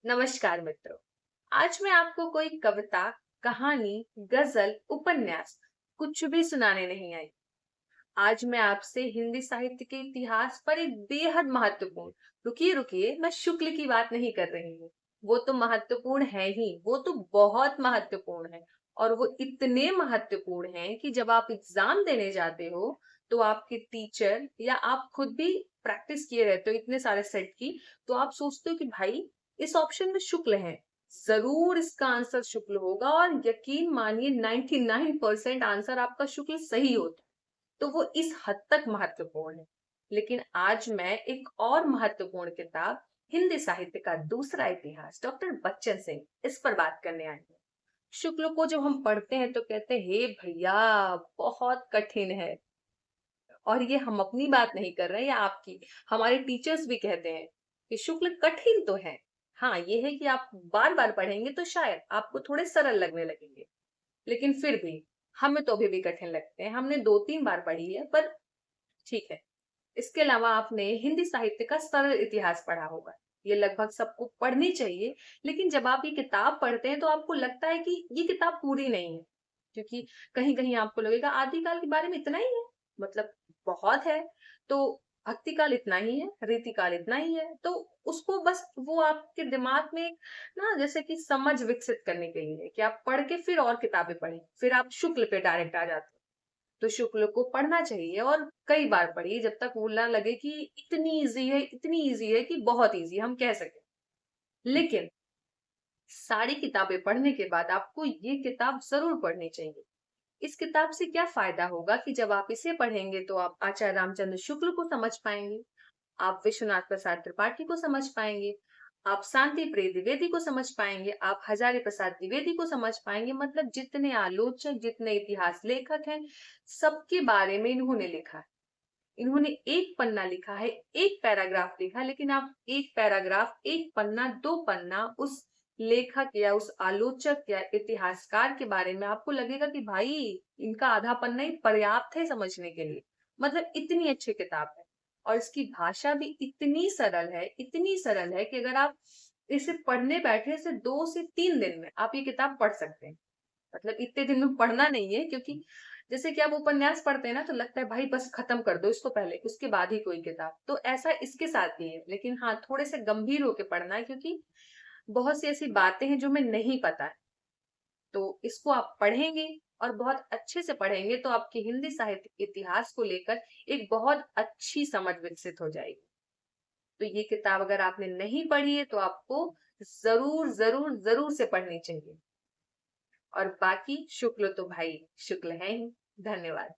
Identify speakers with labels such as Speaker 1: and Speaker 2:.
Speaker 1: नमस्कार मित्रों। आज मैं आपको कोई कविता, कहानी, गजल, उपन्यास कुछ भी सुनाने नहीं आई। आज मैं आपसे हिंदी साहित्य के इतिहास पर एक बेहद महत्वपूर्ण, रुकिए रुकिए, मैं शुक्ल की बात नहीं कर रही हूँ। वो तो महत्वपूर्ण है ही, वो तो बहुत महत्वपूर्ण है। और वो इतने महत्वपूर्ण हैं कि जब आप एग्जाम देने जाते हो तो आपके टीचर या आप खुद भी प्रैक्टिस किए रहते हो इतने सारे सेट की, तो आप सोचते हो कि भाई इस ऑप्शन में शुक्ल है, जरूर इसका आंसर शुक्ल होगा, और यकीन मानिए 99% आंसर आपका शुक्ल सही होता है। तो वो इस हद तक महत्वपूर्ण है। लेकिन आज मैं एक और महत्वपूर्ण किताब, हिंदी साहित्य का दूसरा इतिहास, डॉक्टर बच्चन सिंह, इस पर बात करने आई हूँ। शुक्ल को जब हम पढ़ते हैं तो कहते हैं हे भैया, बहुत कठिन है। और ये हम अपनी बात नहीं कर रहे हैं या आपकी, हमारे टीचर्स भी कहते हैं कि शुक्ल कठिन तो है। हाँ, ये है कि आप बार बार पढ़ेंगे तो शायद आपको थोड़े सरल लगने लगेंगे, लेकिन फिर भी हमें तो अभी भी कठिन लगते हैं। हमने 2-3 बार पढ़ी है, पर ठीक है। इसके अलावा आपने हिंदी साहित्य का सरल इतिहास पढ़ा होगा। ये लगभग सबको पढ़नी चाहिए, लेकिन जब आप ये किताब पढ़ते हैं तो आपको लगता है कि ये किताब पूरी नहीं है। क्योंकि कहीं-कहीं आपको लगेगा आदिकाल के बारे में इतना ही है, मतलब बहुत है। तो भक्तिकाल इतना ही है, रीतिकाल इतना ही है। तो उसको बस वो आपके दिमाग में ना जैसे कि समझ विकसित करने के लिए है कि आप पढ़ के फिर और किताबें पढ़ें, फिर आप शुक्ल पे डायरेक्ट आ जाते हैं। तो शुक्ल को पढ़ना चाहिए और कई बार पढ़िए जब तक वो ना लगे कि इतनी इजी है, इतनी इजी है कि बहुत इजी हम कह सकें। लेकिन सारी किताबें पढ़ने के बाद आपको ये किताब जरूर पढ़नी चाहिए। इस किताब से क्या फायदा होगा कि जब आप इसे पढ़ेंगे तो आप आचार्य रामचंद्र शुक्ल को समझ पाएंगे, आप विश्वनाथ प्रसाद त्रिपाठी को समझ पाएंगे, आप शांति प्रिय द्विवेदी को समझ पाएंगे, आप हजारी प्रसाद द्विवेदी को समझ पाएंगे। मतलब जितने आलोचक, जितने इतिहास लेखक हैं, सबके बारे में इन्होंने लिखा है। इन्होंने एक पन्ना लिखा है, एक पैराग्राफ लिखा, लेकिन आप एक पैराग्राफ, एक पन्ना, 2 पन्ना उस लेखक या उस आलोचक या इतिहासकार के बारे में आपको लगेगा कि भाई इनका आधा पन्ना ही पर्याप्त है समझने के लिए। मतलब इतनी अच्छी किताब है। और इसकी भाषा भी इतनी सरल है, इतनी सरल है कि अगर आप इसे पढ़ने बैठे से 2 से 3 दिन में आप ये किताब पढ़ सकते हैं। मतलब इतने दिन में पढ़ना नहीं है, क्योंकि जैसे कि आप उपन्यास पढ़ते हैं ना तो लगता है भाई बस खत्म कर दो इसको पहले, उसके बाद ही कोई किताब। तो ऐसा इसके साथ भी है, लेकिन हाँ थोड़े से गंभीर होके पढ़ना है, क्योंकि बहुत सी ऐसी बातें हैं जो हमें नहीं पता है। तो इसको आप पढ़ेंगे और बहुत अच्छे से पढ़ेंगे तो आपकी हिंदी साहित्य के इतिहास को लेकर एक बहुत अच्छी समझ विकसित हो जाएगी। तो ये किताब अगर आपने नहीं पढ़ी है तो आपको जरूर जरूर जरूर से पढ़नी चाहिए। और बाकी शुक्ल तो भाई शुक्ल है ही। धन्यवाद।